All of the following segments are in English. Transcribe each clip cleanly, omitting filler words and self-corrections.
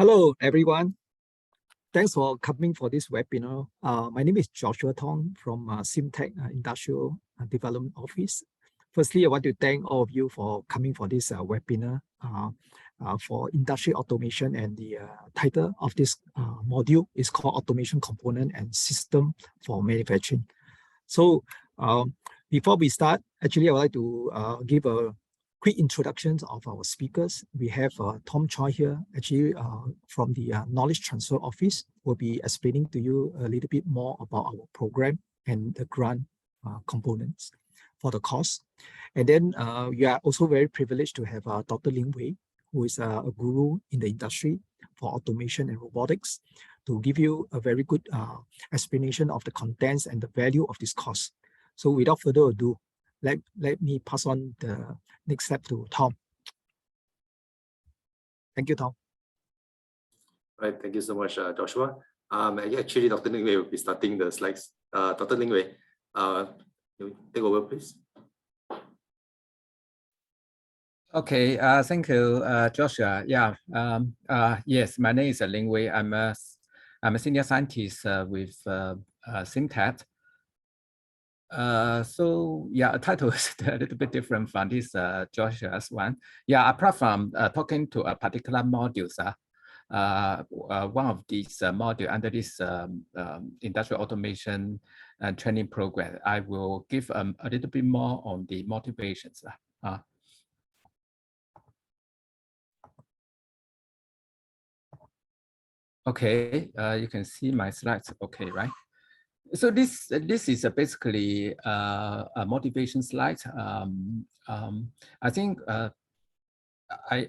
Hello, everyone. Thanks for coming for this webinar. My name is Joshua Tong from Simtech Industrial Development Office. Firstly, I want to thank all of you for coming for this webinar for industry automation, and the title of this module is called Automation Component and System for Manufacturing. So before we start, actually, I would like to give a quick introductions of our speakers. We have Tom Choi here, actually from the Knowledge Transfer Office, will be explaining to you a little bit more about our program and the grant components for the course. And then we are also very privileged to have Dr. Lin Wei, who is a guru in the industry for automation and robotics, to give you a very good explanation of the contents and the value of this course. So without further ado, let me pass on the next step to Tom. Thank you, Tom. Right, thank you so much, Joshua. Actually, Dr. Lin Wei will be starting the slides. Dr. Lin Wei, take over, please. Okay, thank you, Joshua. Yeah, yes, my name is Lin Wei. I'm a senior scientist with Simtech. So yeah, the title is a little bit different from this Joshua's one. Yeah, apart from talking to a particular modules, one of these module under this industrial automation training program, I will give a little bit more on the motivations. Okay, you can see my slides. Okay, right? So this is basically a motivation slide. I think I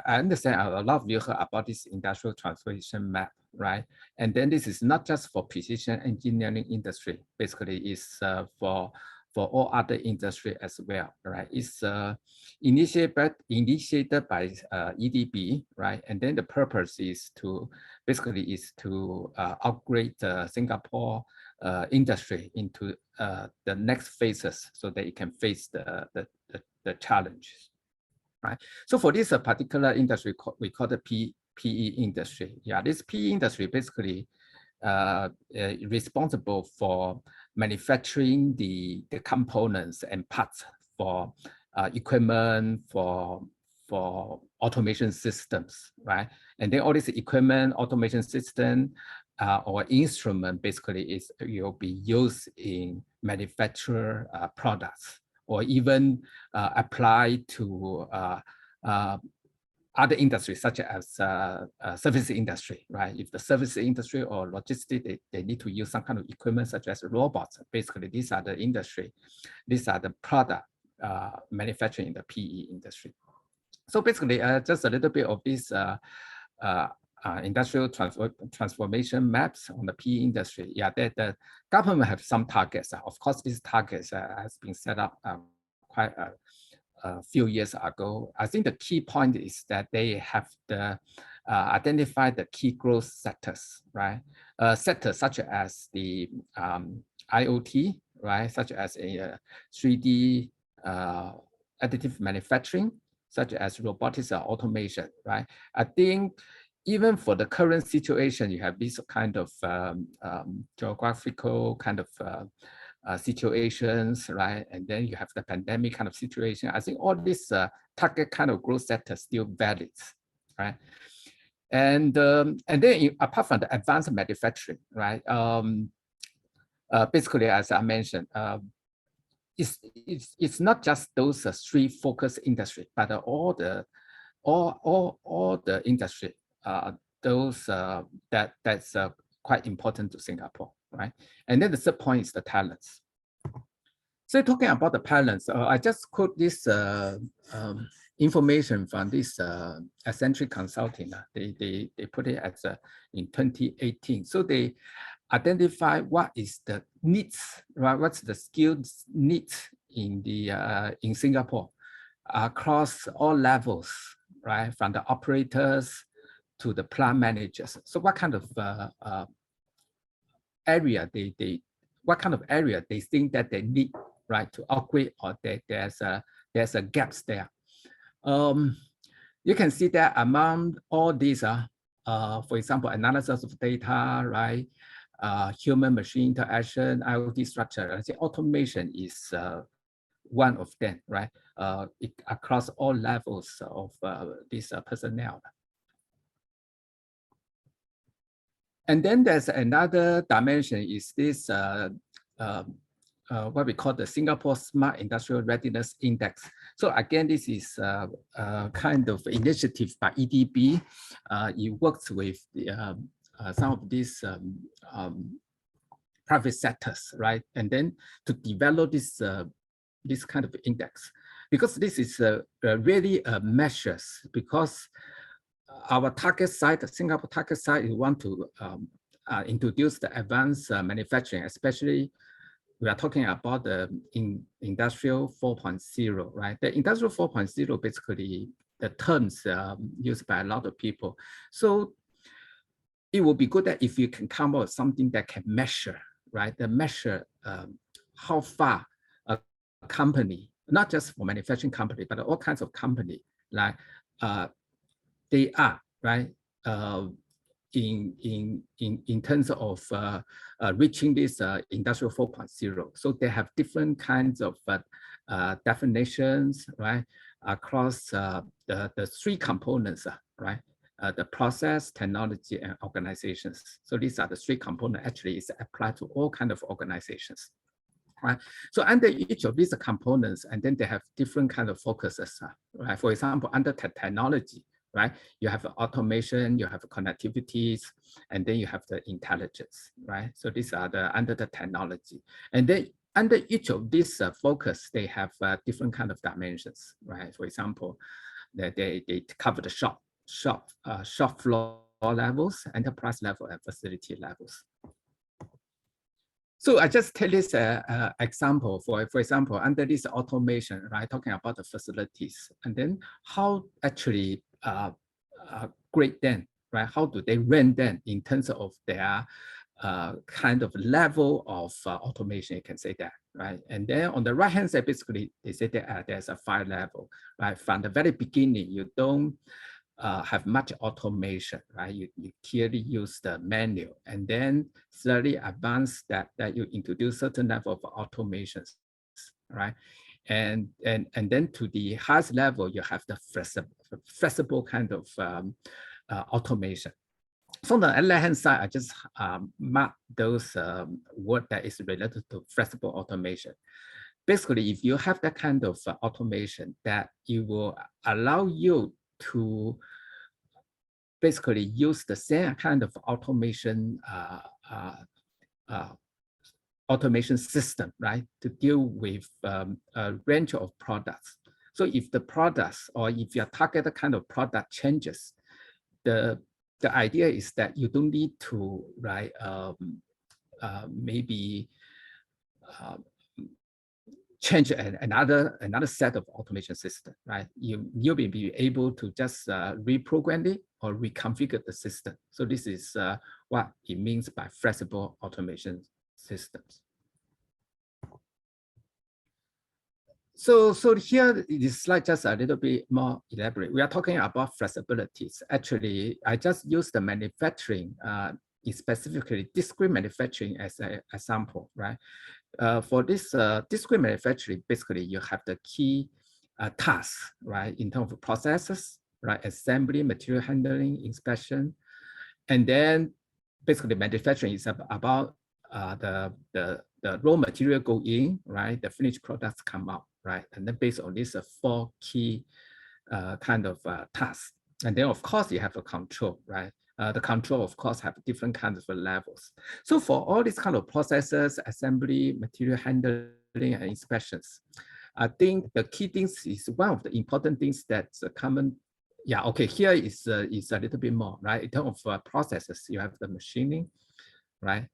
understand a lot of you heard about this industrial transformation map, right? And then this is not just for precision engineering industry. Basically, it's for all other industry as well, right? It's initiated by EDB, right? And then the purpose is to basically upgrade Singapore industry into the next phases so that it can face the challenges, right? So for this particular industry, we call the PE industry. Yeah, this PE industry basically responsible for manufacturing the components and parts for equipment, for automation systems, right? And then all this equipment, automation system, or instrument basically will be used in manufacture products, or even applied to other industries such as service industry, right? If the service industry or logistics, they need to use some kind of equipment such as robots. Basically, these are the industry, these are the product manufacturing in the PE industry. So basically, just a little bit of this industrial transformation maps on the PE industry. Yeah, the government have some targets. Of course, these targets has been set up quite a few years ago. I think the key point is that they have identified the key growth sectors, right? Sectors such as the IoT, right? Such as a 3D additive manufacturing, such as robotics or automation, right? I think even for the current situation, you have this kind of geographical kind of situations, right? And then you have the pandemic kind of situation. I think all these target kind of growth sectors still valid, right? And then apart from the advanced manufacturing, right? Basically, as I mentioned, it's not just those three focus industry, but all the industry, those that's quite important to Singapore, right? And then the third point is the talents. So talking about the talents, I just quote this information from this Accenture Consulting. They put it as in 2018. So they identify what is the needs, right? What's the skills needs in in Singapore across all levels, right? From the operators to the plant managers. So what kind of area what kind of area they think that they need, right, to upgrade, or there's a gaps there. You can see that among all these for example, analysis of data, right? Human-machine interaction, IoT structure. I think automation is one of them, right? Across all levels of this personnel. And then there's another dimension is this what we call the Singapore Smart Industrial Readiness Index. So again, this is a kind of initiative by EDB. It works with the, some of these private sectors, right? And then to develop this this kind of index, because this is really measures, because our target site, the Singapore target site, is want to introduce the advanced manufacturing, especially we are talking about the industrial 4.0, right? The industrial 4.0, basically the terms used by a lot of people. So it would be good that if you can come up with something that can measure, right? The measure how far a company, not just for manufacturing company, but all kinds of company, like they are, right? In terms of reaching this industrial 4.0. So they have different kinds of definitions, right? Across the three components, right? The process, technology, and organizations. So these are the three components. Actually, it's applied to all kinds of organizations. Right. So under each of these components, and then they have different kind of focuses, right? For example, under technology, right? You have automation, you have connectivities, and then you have the intelligence, right? So these are the under the technology. And then under each of these focus, they have different kind of dimensions, right? For example, they cover the shop floor levels, enterprise level, and facility levels. So I just take this example for example, under this automation, right, talking about the facilities, and then how actually grade them, right? How do they rank them in terms of their kind of level of automation, you can say that, right? And then on the right-hand side, basically, they say that there's a 5 level, right? From the very beginning, you don't have much automation, right? You clearly use the manual, and then slowly advance that you introduce certain level of automations, right? And then to the highest level, you have the flexible kind of automation. So on the left-hand side, I just mark those words that is related to flexible automation. Basically, if you have that kind of automation, that it will allow you to basically use the same kind of automation automation system, right, to deal with a range of products. So if the products or if your targeted kind of product changes, the idea is that you don't need to, right, maybe change another set of automation system, right? You'll be able to just reprogram it or reconfigure the system. So this is what it means by flexible automation systems. So here this slide just a little bit more elaborate. We are talking about flexibilities. Actually, I just use the manufacturing, specifically discrete manufacturing as an example, right? For this discrete manufacturing, basically you have the key tasks, right, in terms of processes, right, assembly, material handling, inspection, and then basically manufacturing is about the raw material go in, right, the finished products come out, right, and then based on these 4 key kind of tasks, and then of course you have a control, right. The control, of course, have different kinds of levels. So for all these kind of processes, assembly, material handling, and inspections, I think the key things is one of the important things that's common. Yeah, okay, here is a little bit more, right? In terms of processes, you have the machining, right?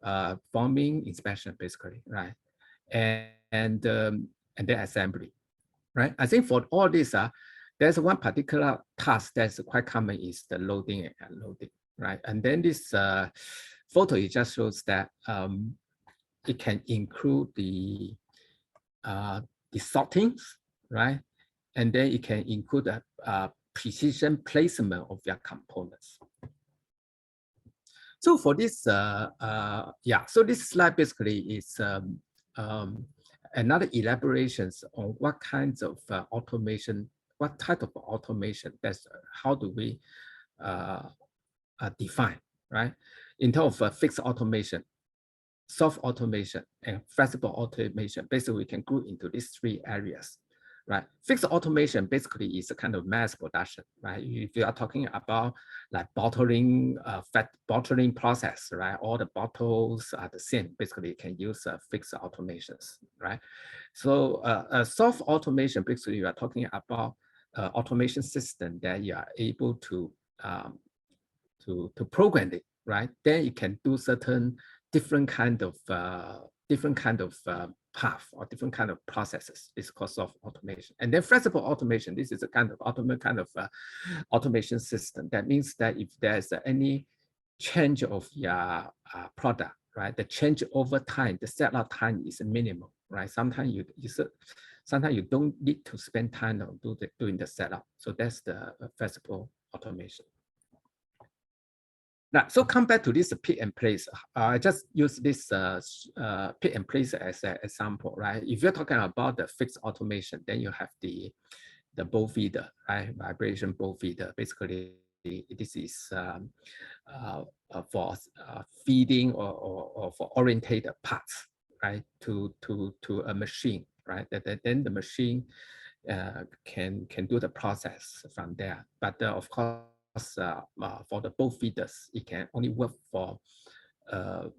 Forming, inspection, basically, right? And then assembly, right? I think for all this, there's one particular task that's quite common is the loading and unloading. Right, and then this photo, it just shows that it can include the sortings, right, and then it can include a precision placement of your components. So for this, so this slide basically is another elaborations on what kinds of automation, what type of automation, that's how do we define, right? In terms of fixed automation, soft automation, and flexible automation. Basically, we can group into these three areas, right? Fixed automation basically is a kind of mass production, right? If you are talking about like bottling, bottling process, right? All the bottles are the same. Basically, you can use fixed automations, right? So soft automation, basically, you are talking about automation system that you are able to program it, right? Then you can do certain different kind of path or different kind of processes. It's called soft automation. And then flexible automation, this is a kind of automation system. That means that if there's any change of your product, right, the change over time, the setup time is minimal, right? Sometimes you don't need to spend time on doing the setup. So that's the flexible automation. Now, so come back to this pick and place. I just use this pick and place as an example, right? If you're talking about the fixed automation, then you have the bowl feeder, right? Vibration bowl feeder. Basically, this is for feeding or for orientated parts, right? To a machine, right? Then the machine can do the process from there. But of course, for the both feeders, it can only work for a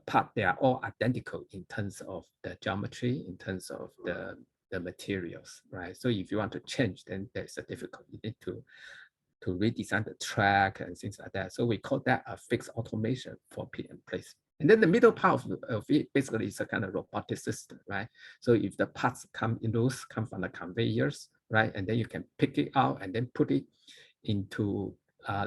part. They are all identical in terms of the geometry, in terms of the materials, right? So if you want to change, then there's a difficulty. You need to redesign the track and things like that. So we call that a fixed automation for pick and place. And then the middle part of it basically is a kind of robotic system, right? So if the parts come from the conveyors, right? And then you can pick it out and then put it into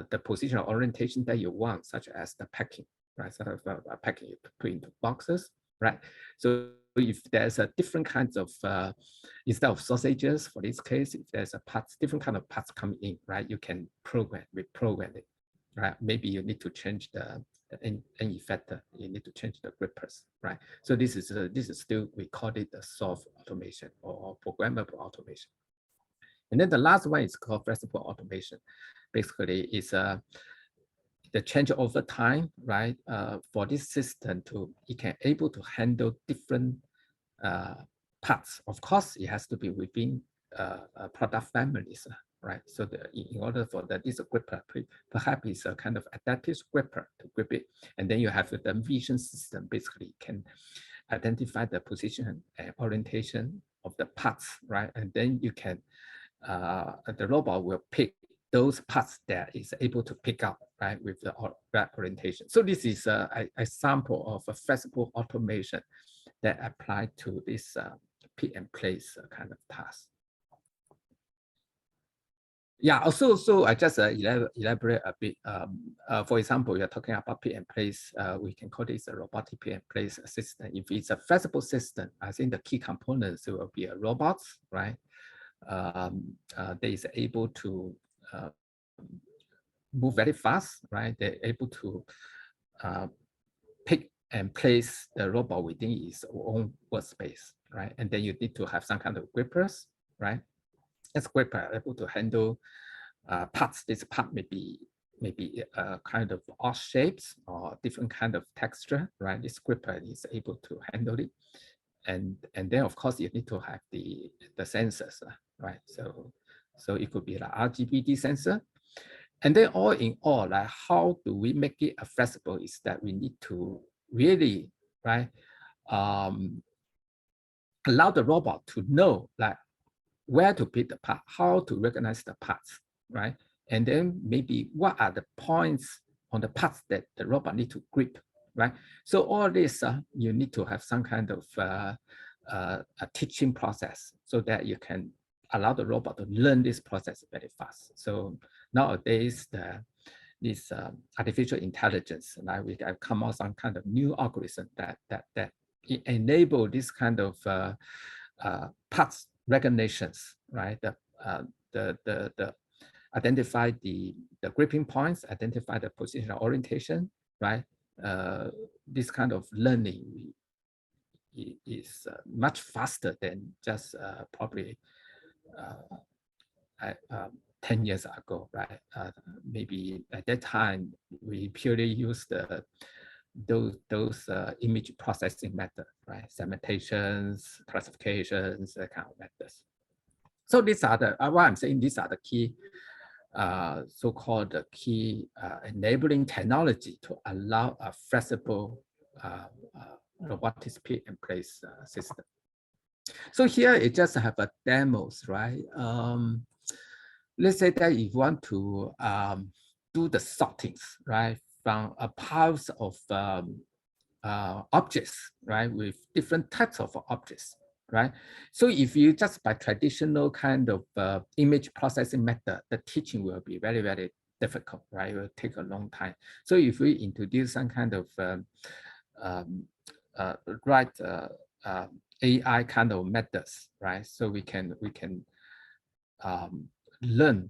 the position or orientation that you want, such as the packing, right? Sort of packing you put into boxes, right? So if there's a different kinds of, instead of sausages, for this case, if there's a parts, different kind of parts coming in, right? You can reprogram it, right? Maybe you need to change the end effector, you need to change the grippers, right? So this is still, we call it the soft automation or programmable automation. And then the last one is called flexible automation. Basically, it's the change over time, right? For this system it can able to handle different parts. Of course, it has to be within product families, right? So in order for that, this gripper, perhaps it's a kind of adaptive gripper to grip it. And then you have the vision system, basically can identify the position and orientation of the parts, right? And then you can, the robot will pick those parts that is able to pick up, right, with the right orientation. So this is a sample of a flexible automation that applied to this pick and place kind of task. Yeah, also, so I just elaborate a bit. For example, you're talking about pick and place. We can call this a robotic pick and place system. If it's a flexible system, I think the key components will be a robot, right? That is able to move very fast, right? They're able to pick and place the robot within its own workspace, right? And then you need to have some kind of grippers, right? As gripper able to handle parts. This part may be kind of odd shapes or different kind of texture, right? This gripper is able to handle it. And then of course you need to have the sensors, right? So it could be like RGBD sensor. And then all in all, like how do we make it flexible is that we need to really, right, allow the robot to know like where to pick the part, how to recognize the parts, right? And then maybe what are the points on the parts that the robot need to grip, right? So all this, you need to have some kind of a teaching process so that you can allow the robot to learn this process very fast. So nowadays, this artificial intelligence, like we have come out some kind of new algorithm that enable this kind of parts recognitions, right? The identify the gripping points, identify the positional orientation, right? This kind of learning is much faster than just probably 10 years ago, right? Maybe at that time, we purely used those image processing methods, right? Segmentations, classifications, that kind of methods. So these are the, what I'm saying, these are the key, so-called key enabling technology to allow a flexible robotics pick and place system. So here it just have a demos, right? Let's say that if you want to do the sortings, right, from a piles of objects, right, with different types of objects, right? So if you just by traditional kind of image processing method, the teaching will be very, very difficult, right? It will take a long time. So if we introduce some kind of AI kind of methods, right? So we can learn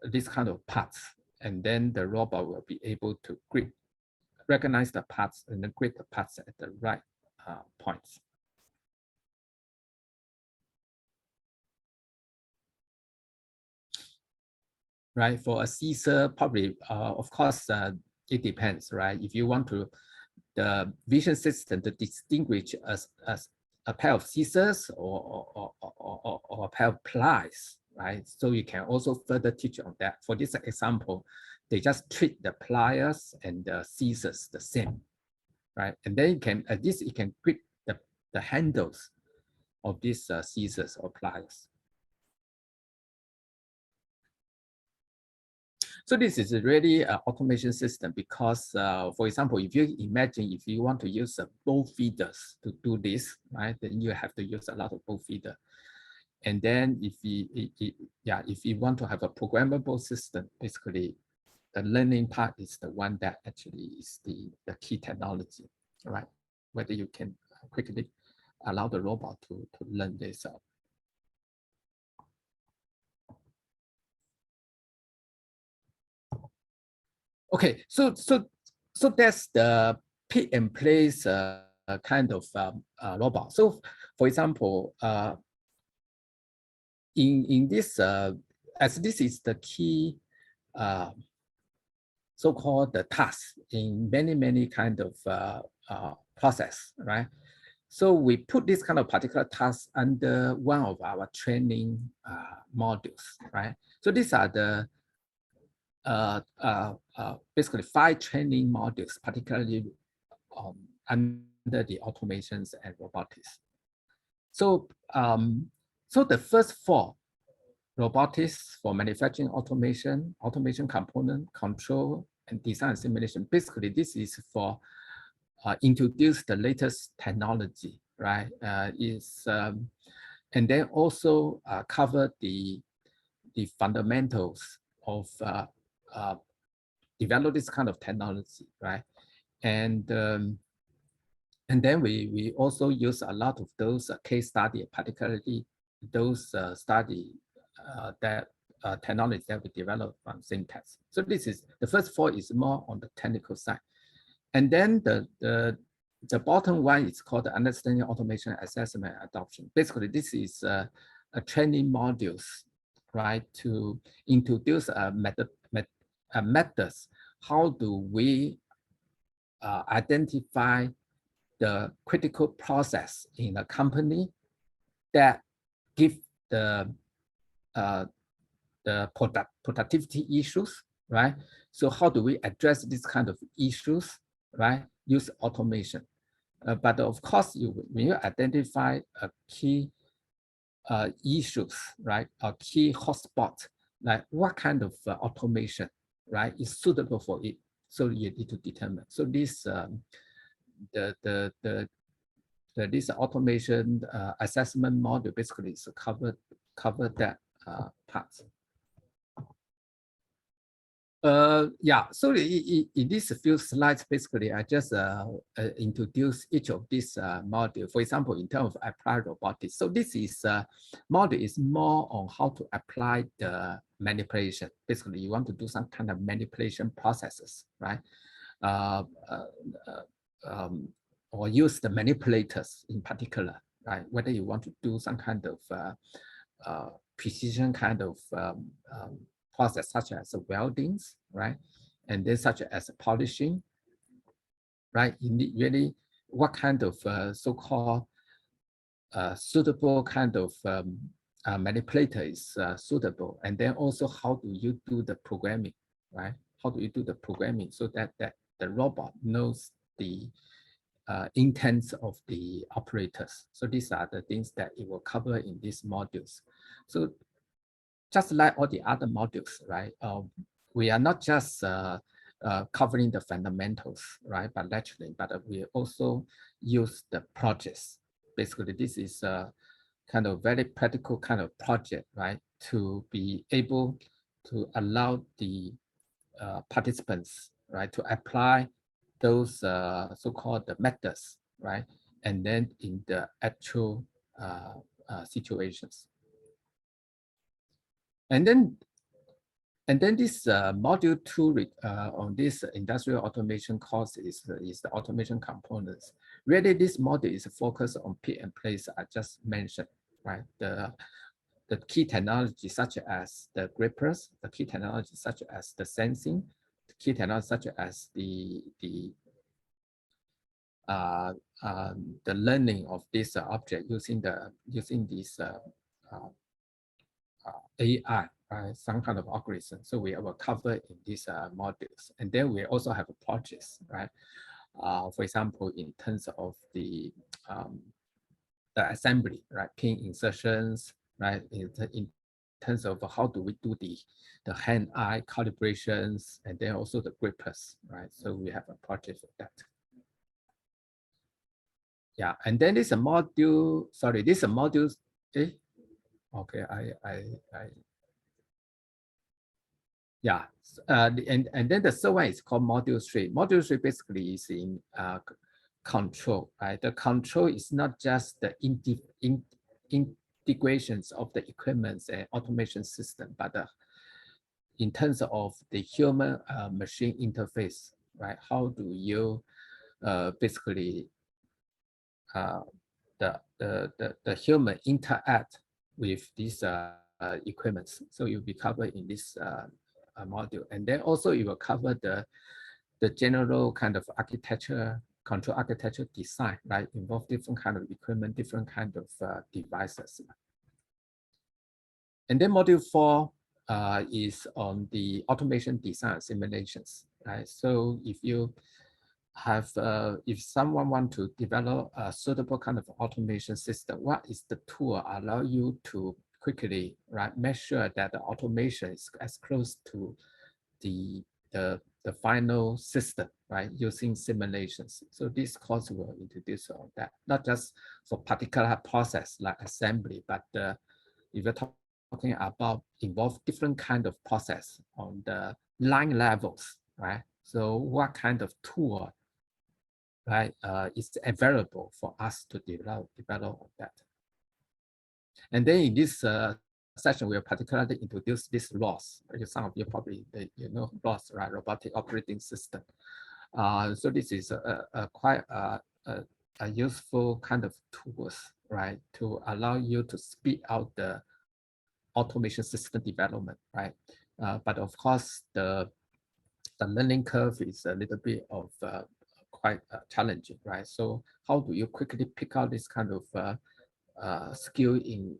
this kind of parts, and then the robot will be able to recognize the parts and then grade the parts at the right points. Right, for a scissor, probably, of course, it depends, right? If you want to, the vision system to distinguish a pair of scissors or a pair of pliers, right? So you can also further teach on that. For this example, they just treat the pliers and the scissors the same, right? And then you can, at least you can grip the handles of these scissors or pliers. So this is really an automation system because, for example, if you imagine if you want to use bow feeders to do this, right, then you have to use a lot of bow feeder. And then if you want to have a programmable system, basically the learning part is the one that actually is the key technology, right? Whether you can quickly allow the robot to learn this. Okay, so that's the pick and place kind of robot. So, for example, in this, as this is the key so-called the task in many kind of process, right? So we put this kind of particular task under one of our training modules, right? So these are the basically 5 training modules, particularly under the automations and robotics. So, so the first 4, robotics for manufacturing automation, automation component, control, and design and simulation. Basically, this is for introduce the latest technology, right? And then also cover the fundamentals of develop this kind of technology, right? And then we also use a lot of those case study, particularly those study that technology that we developed from Syntax. So this is the first 4 is more on the technical side, and then the bottom one is called the understanding automation assessment adoption. Basically, this is a training modules, right, to introduce a methods. How do we identify the critical process in a company that give the productivity issues, right? So how do we address this kind of issues, right? Use automation. But of course, when you identify a key issues, right? A key hotspot, like what kind of automation, right, is suitable for it. So you need to determine. So this this automation assessment module basically is cover that part. Yeah, so in these few slides, basically, I just introduce each of these modules. For example, in terms of applied robotics. So this is module is more on how to apply the manipulation. Basically, you want to do some kind of manipulation processes, right? or use the manipulators in particular, right? Whether you want to do some kind of precision kind of process, such as weldings, right? And then such as polishing, right? You need really what kind of so-called suitable kind of manipulator is suitable, and then also how do you do the programming, right? How do you do the programming so that the robot knows the intents of the operators? So these are the things that it will cover in these modules. So just like all the other modules, right? We are not just covering the fundamentals, right? But actually, we also use the projects. Basically, this is a kind of very practical kind of project, right? To be able to allow the participants, right, to apply those so-called the methods, right? And then in the actual situations. And then this module 2 on this industrial automation course is the automation components. Really, this module is focused on pick and place I just mentioned, right? The key technology such as the grippers, the key technology such as the sensing, the key technology such as the learning of this object using this AI, right? Some kind of algorithm. So we will cover in these modules, and then we also have projects, right? For example, in terms of the assembly, right? Pin insertions, right? In terms of how do we do the hand-eye calibrations, and then also the grippers, right? So we have a project for that. Yeah, and then this is a module. Sorry, this is a module. Okay, yeah, and then the third one is called module 3. Module 3 basically is in control, right? The control is not just the integrations of the equipments and automation system, but in terms of the human machine interface, right? How do you basically the human interact with these equipments? So you'll be covered in this module, and then also it will cover the general kind of architecture, control architecture design, right? Involve different kind of equipment, different kind of devices. And then module 4 is on the automation design simulations, right? So if you have, if someone want to develop a suitable kind of automation system, what is the tool allow you to quickly, right, make sure that the automation is as close to the final system, right, using simulations. So this course will introduce all that, not just for particular process like assembly, but if you're talking about involve different kind of process on the line levels, right? So what kind of tool, right, is available for us to develop that. And then in this session, we will particularly introduce this ROS. Some of you probably know ROS, right? Robotic Operating System. So this is quite a useful kind of tools, right, to allow you to speed out the automation system development, right? But of course, the learning curve is a little bit of quite challenging, right? So how do you quickly pick out this kind of skill in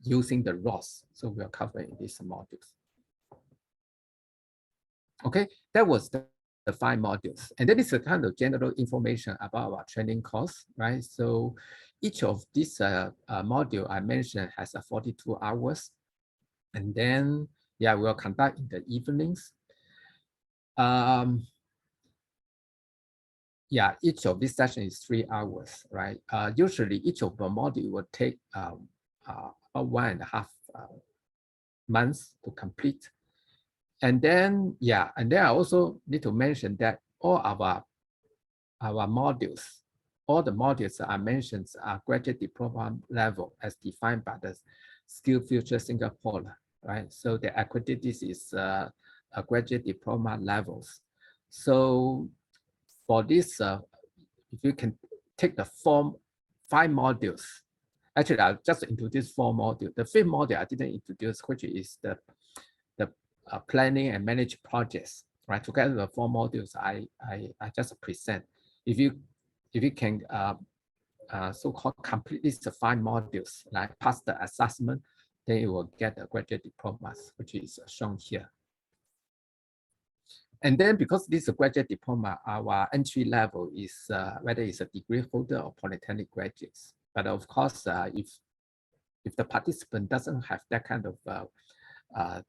using the ROS? So we are covering these modules. Okay, that was the 5 modules, and that is a kind of general information about our training course, right? So each of these module I mentioned has 42 hours, and then yeah, we'll conduct in the evenings. Yeah, each of this session is 3 hours, right? Usually each of the module will take about 1.5 months to complete. And then, yeah, and then I also need to mention that all our modules, all the modules that I mentioned are graduate diploma level as defined by the SkillsFuture Singapore, right? So the accreditation is graduate diploma levels. So for this, if you can take the 5 modules, actually I'll just introduce 4 modules. The 5th module I didn't introduce, which is the planning and manage projects, right? Together the 4 modules I just present. If you can so-called complete these 5 modules, like pass the assessment, then you will get a graduate diploma, which is shown here. And then because this is a graduate diploma, our entry level is whether it's a degree holder or polytechnic graduates. But of course, if the participant doesn't have that kind of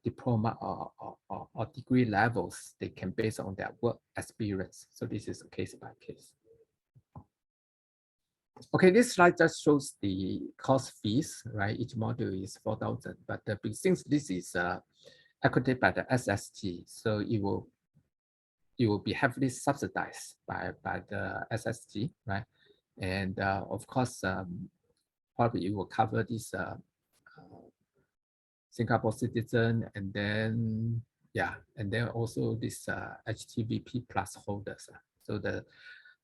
diploma or degree levels, they can base on their work experience. So this is a case by case. Okay, this slide just shows the course fees, right? Each module is 4,000, but since this is accredited by the SSG, so it will be heavily subsidized by the SSG, right? And of course, probably it will cover this Singapore citizen, and then and then also this HTVP plus holders.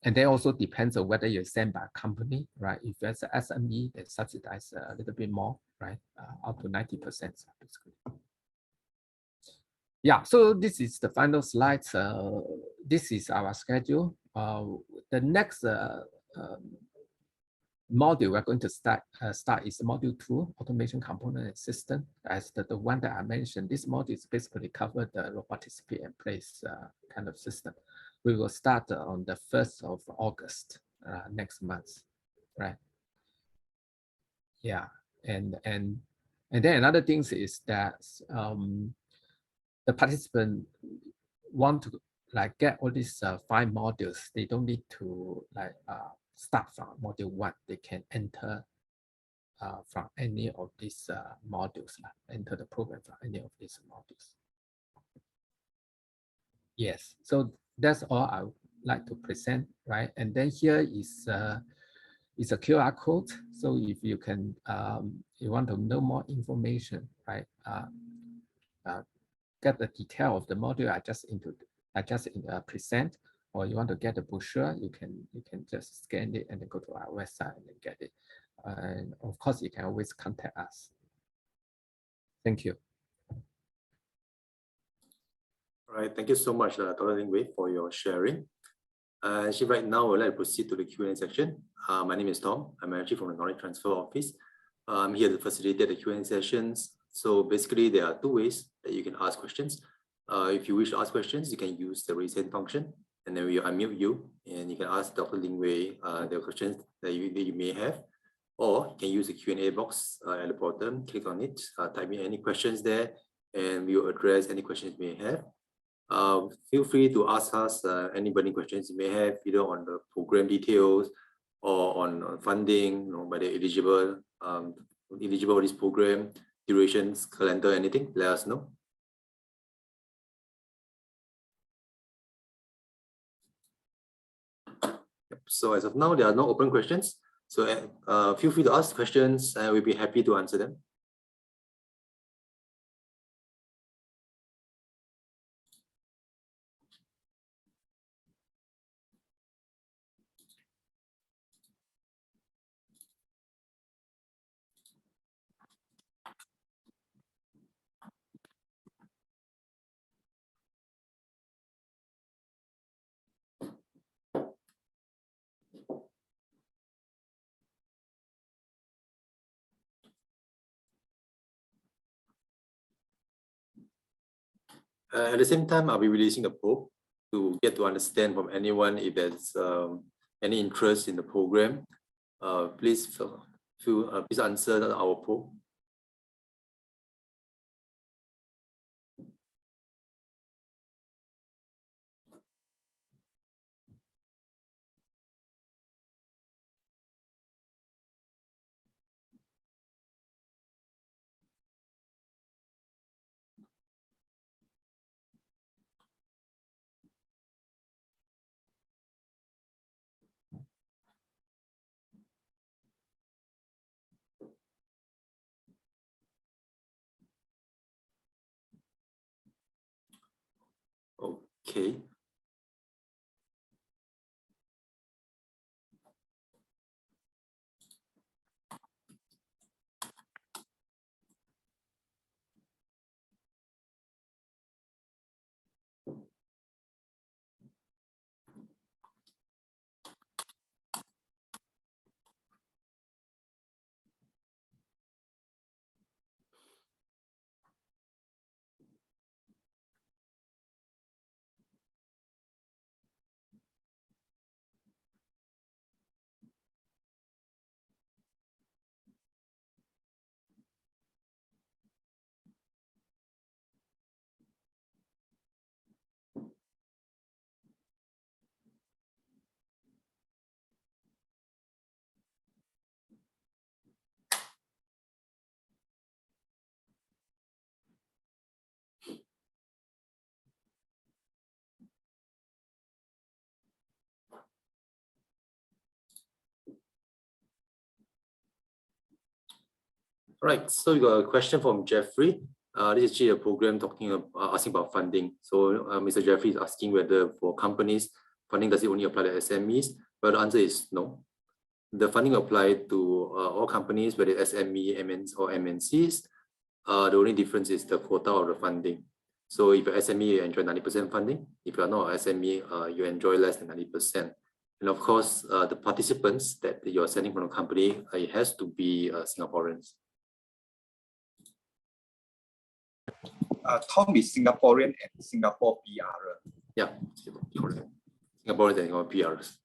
And then also depends on whether you're sent by a company, right? If it's an SME, they subsidize a little bit more, right? Up to 90%, basically. Yeah, so this is the final slide. This is our schedule. The next module we're going to start is module 2, automation component and system. As the one that I mentioned, this module is basically covered the robotics pick and place kind of system. We will start on the 1st of August next month, right? Yeah, and then another thing is that the participant want to like get all these 5 modules. They don't need to like start from module 1. They can enter from any of these modules, enter the program from any of these modules. Yes, so that's all I would like to present, right? And then here is a QR code. So if you can, you want to know more information, right? Get the detail of the module I just present, or you want to get the brochure, you can just scan it and then go to our website and then get it. And of course, you can always contact us. Thank you. All right, thank you so much, Dr. Ling Wei, for your sharing. Actually, right now, we'd like to proceed to the Q&A section. My name is Tom. I'm actually from the Knowledge Transfer Office. I'm here to facilitate the Q&A sessions. So basically, there are 2 ways that you can ask questions. If you wish to ask questions, you can use the raise hand function, and then we unmute you, and you can ask Dr. Ling Wei the questions that you may have, or you can use the Q&A box at the bottom, click on it, type in any questions there, and we will address any questions you may have. Feel free to ask us any burning questions you may have, either on the program details or on funding, whether eligible for this program, durations, calendar, anything, let us know. Yep. So as of now, there are no open questions. So feel free to ask questions and we'll be happy to answer them. At the same time, I'll be releasing a poll to get to understand from anyone if there's any interest in the program. Please answer our poll. Okay. Right, so we got a question from Jeffrey. This is actually a program asking about funding. So Mr. Jeffrey is asking whether for companies, funding does it only apply to SMEs? Well, the answer is no. The funding apply to all companies, whether it's SME, MNs or MNCs. The only difference is the quota of the funding. So if you're SME, you enjoy 90% funding. If you're not an SME, you enjoy less than 90%. And of course, the participants that you're sending from the company, it has to be Singaporeans. Tom is Singaporean and Singapore PR. Yeah, correct. Singaporeans and PRs.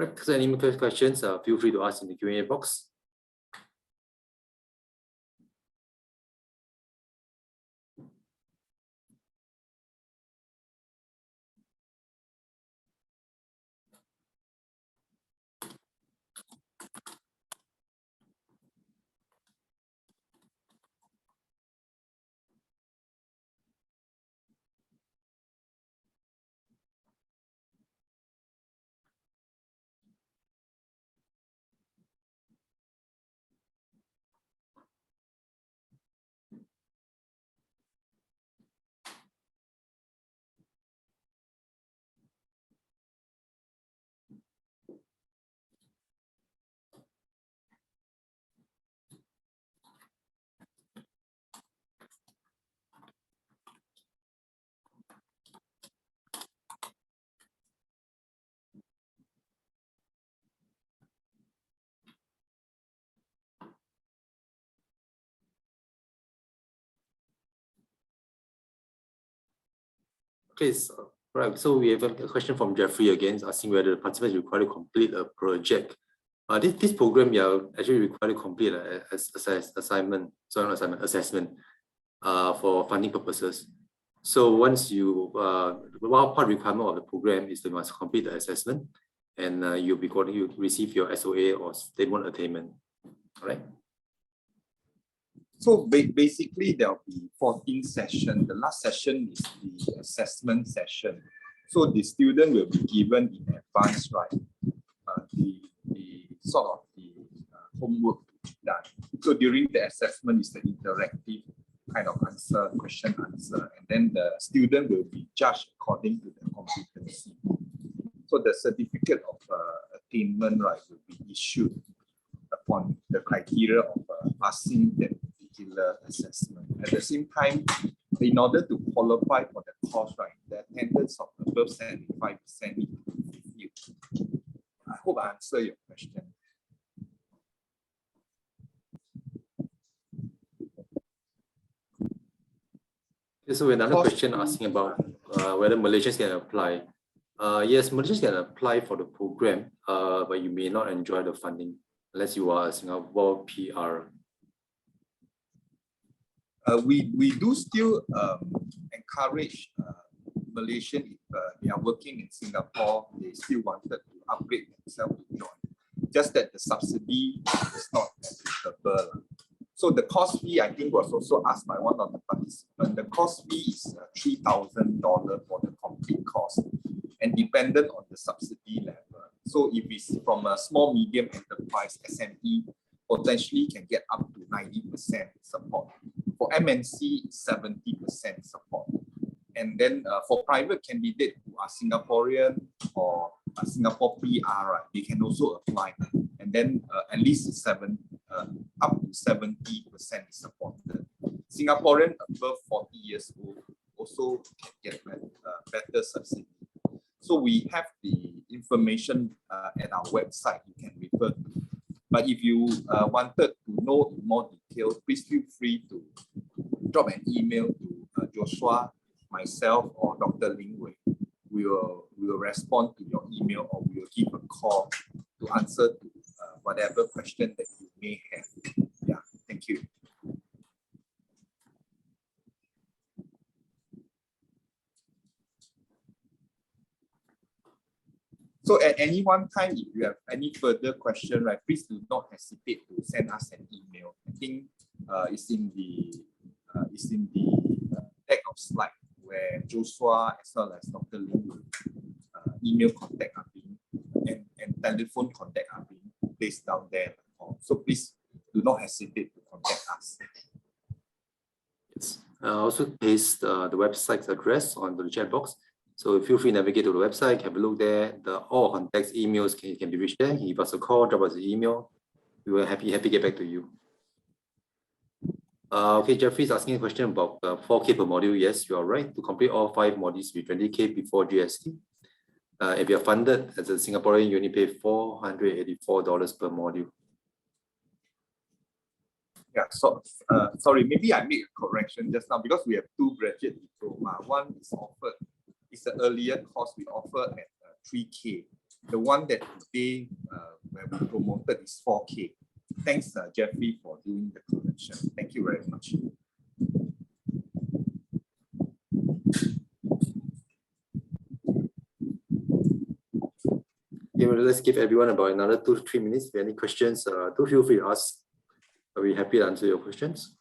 Right, so any more questions, feel free to ask in the Q&A box. Okay, so, right. So we have a question from Jeffrey again, asking whether the participants are required to complete a project. This program, you are actually required to complete an assessment for funding purposes. So once you, one part requirement of the program is that you must complete the assessment, and you receive your SOA or statement of attainment. All right. So basically, there will be 14 sessions. The last session is the assessment session. So the student will be given in advance, right, the sort of the homework to be done. So during the assessment is the interactive kind of question answer, and then the student will be judged according to the competency. So the certificate of attainment, right, will be issued upon the criteria of passing that particular assessment. At the same time, in order to qualify for the course, right, the attendance of above 75% need to be fulfilled. I hope I answer your question. So another Cost question asking about whether Malaysians can apply. Yes, Malaysians can apply for the program, but you may not enjoy the funding unless you are a Singapore PR. We do still encourage Malaysian, if they are working in Singapore, they still wanted to upgrade themselves to join. Just that the subsidy is not applicable. So the course fee, I think, was also asked by one of the participants. The course fee is $3,000 for the complete course, and dependent on the subsidy level. So if it's from a small medium enterprise SME, potentially can get up to 90% support. For MNC, 70% support. And then for private candidates who are Singaporean or Singapore PR, right, they can also apply. And then at least up to 70% is supported. Singaporean above 40 years old also can get better subsidy. So we have the information at our website you can refer to. But if you wanted to know in more detail, please feel free to drop an email to Joshua, myself, or Dr. Ling Wei. We will respond to your email, or we will give a call to answer to whatever question that you may have. Yeah, thank you. So at any one time, if you have any further question, right, please do not hesitate to send us an email. I think it's in the deck of slide where Joshua as well as Dr. Ling email contact are being and telephone contact are being placed down there. So please do not hesitate to contact us. Yes. Also paste the website's address on the chat box. So feel free to navigate to the website, have a look there. All contacts, emails can be reached there. Give us a call, drop us an email. We will happy to get back to you. Okay, Jeffrey is asking a question about 4K per module. Yes, you are right. To complete all 5 modules with 20K before GST. If you are funded as a Singaporean, you only pay $484 per module. Yeah, so sorry, maybe I made a correction just now because we have 2 graduate diploma. One is offered, it's an earlier course we offer at 3K. The one that today where we promoted is 4K. Thanks, Jeffrey, for doing the correction. Thank you very much. Okay, well, let's give everyone about another 2 to 3 minutes. If you have any questions, do feel free to ask. I'll be happy to answer your questions.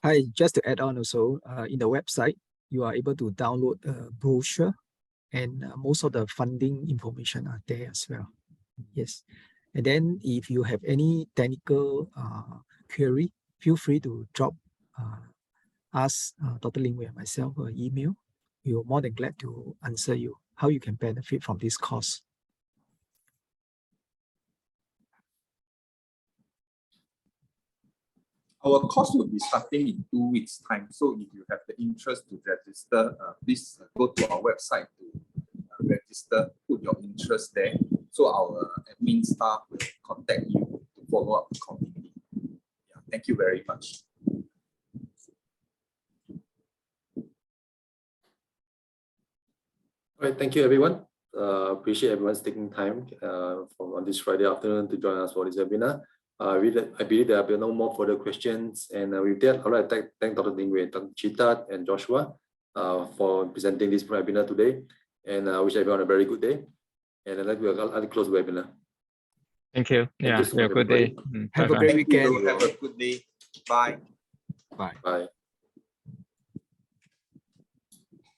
Hi, just to add on also, in the website, you are able to download a brochure, and most of the funding information are there as well. Yes. And then if you have any technical query, feel free to drop us, Dr. Ling Wei and myself, an email. We are more than glad to answer you how you can benefit from this course. Our course will be starting in 2 weeks' time. So if you have the interest to register, please go to our website to register, put your interest there. So our admin staff will contact you to follow up accordingly. Yeah, thank you very much. All right, thank you, everyone. Appreciate everyone's taking time on this Friday afternoon to join us for this webinar. I believe there will be no more further questions. And with that, I'd like to thank Dr. Ling Wei, Dr. Cheetah, and Joshua for presenting this webinar today. And I wish everyone a very good day. And I'd like to close the webinar. Thank you. Thank you so have a much, good day. Have a great weekend. Have a good day. Bye. Bye. Bye.